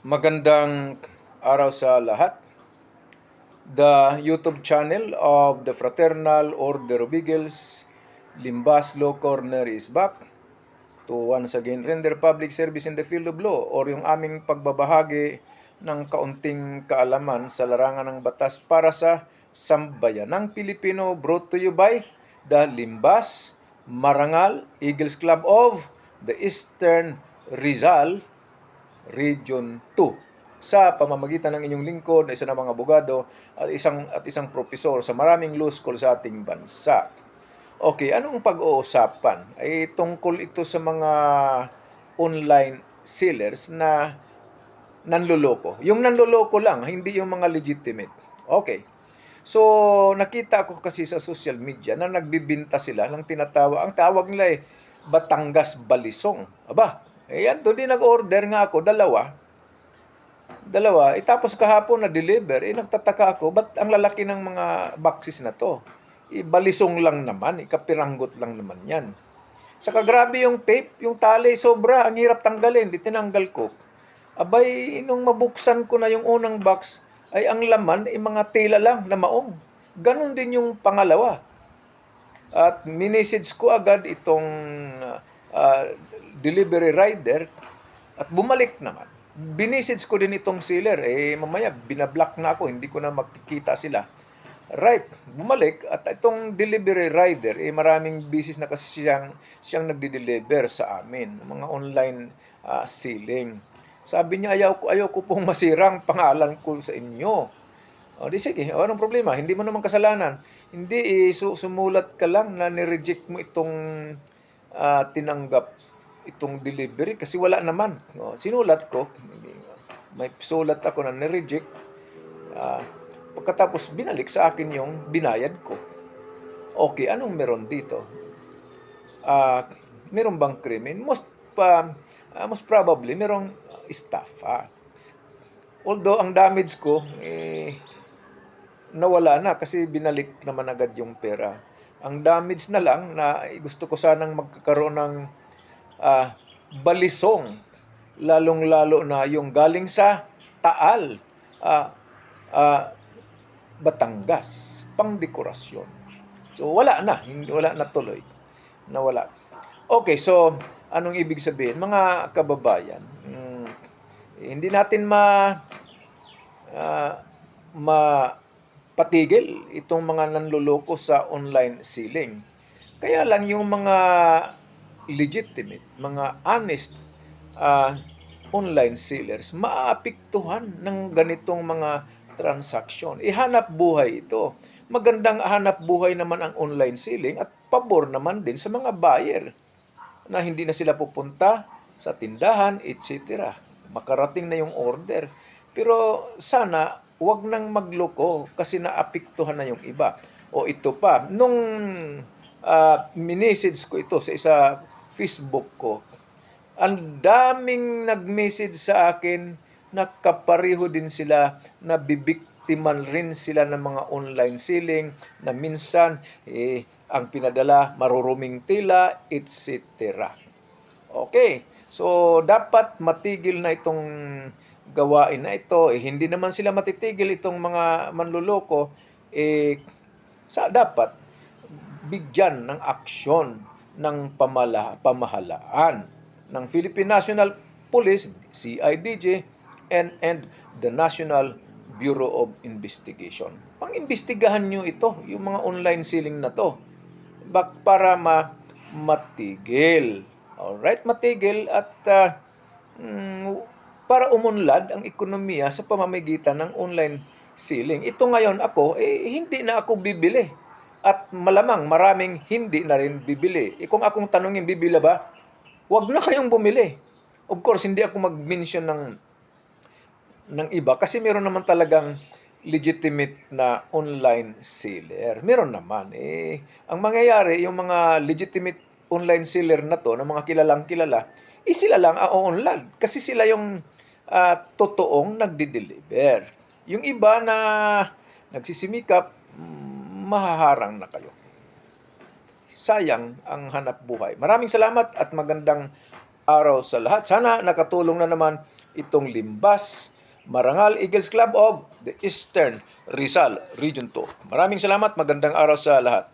Magandang araw sa lahat. The YouTube channel of the Fraternal Order of Eagles, Limbas Law Corner is back to once again render public service in the field of law or yung aming pagbabahagi ng kaunting kaalaman sa larangan ng batas para sa sambayanang Pilipino, brought to you by the Limbas Marangal Eagles Club of the Eastern Rizal Region 2 sa pamamagitan ng inyong lingkod na isa namang abogado at isang propesor sa maraming law school sa ating bansa. Okay, anong pag-uusapan? Ay tungkol ito sa mga online sellers na nanloloko. Yung nanloloko lang, hindi yung mga legitimate. Okay. So, nakita ko kasi sa social media na nagbibinta sila ng ang tawag nila Batangas Balisong. Aba, yan, doon din nag-order nga ako, dalawa. Tapos kahapon na-deliver, nagtataka ako, ba't ang lalaki ng mga boxes na to? Balisong lang naman, kapiranggot lang naman yan. Saka grabe yung tape, yung tali sobra, ang hirap tanggalin, di tinanggal ko. Abay, nung mabuksan ko na yung unang box, ay ang laman ay mga tela lang na maong. Ganon din yung pangalawa. At minisage ko agad itong uh, delivery rider at bumalik naman. Binisage ko din itong seller. Mamaya binablock na ako, hindi ko na makikita sila. Right, bumalik at itong delivery rider, maraming business na kasi siyang nagde-deliver sa amin, mga online selling. Sabi niya, ayaw ko pong masirang pangalan ko sa inyo. O di sige, anong problema? Hindi mo naman kasalanan. Hindi, sumulat ka lang na nireject mo itong tinanggap itong delivery kasi wala naman. Sinulat ko, may sulat ako na nireject. Uh, Pagkatapos binalik sa akin yung binayad ko. Okay, anong meron dito? Meron bang krimen? Most probably, merong estafa. Although, ang damage ko, nawala na kasi binalik naman agad yung pera. Ang damage na lang na gusto ko sanang magkakaroon ng balisong, lalong-lalo na yung galing sa Taal, Batangas, pangdekorasyon. So wala na tuloy. Nawala. Okay, so anong ibig sabihin? Mga kababayan, hindi natin mapatigil itong mga nanloloko sa online selling. Kaya lang yung mga legitimate, mga honest online sellers, maaapektuhan ng ganitong mga transaksyon. Hanap buhay ito. Magandang hanap buhay naman ang online selling at pabor naman din sa mga buyer na hindi na sila pupunta sa tindahan, etc. Makarating na yung order. Pero sana wag nang magloko kasi naapektuhan na yung iba. O ito pa, nung minisage ko ito sa isa Facebook ko, ang daming nag-message sa akin na kapareho din sila, na bibiktiman rin sila ng mga online selling na minsan ang pinadala maruruming tila, etc. Okay, so dapat matigil na itong gawain na ito. Hindi naman sila matitigil itong mga manluloko. Dapat bigyan ng aksyon ng pamahalaan ng Philippine National Police, CIDJ, and the National Bureau of Investigation. Pang-imbestigahan nyo ito, yung mga online selling na to, para matigil. Alright, matigil at para umunlad ang ekonomiya sa pamamagitan ng online selling. Ito ngayon ako, hindi na ako bibili. At malamang maraming hindi na rin bibili. Kung akong tanungin, bibili ba? Huwag na kayong bumili. Of course, hindi ako mag-mention ng iba kasi meron naman talagang legitimate na online seller. Meron naman. Ang mangyayari, yung mga legitimate online seller na to, ng mga kilalang kilala, sila lang unlad. Kasi sila yung totoong nagdi-deliver. Yung iba na nagsisimikap, mahaharang na kayo. Sayang ang hanap buhay. Maraming salamat at magandang araw sa lahat. Sana nakatulong na naman itong Limbas Marangal Eagles Club of the Eastern Rizal Region 2. Maraming salamat. Magandang araw sa lahat.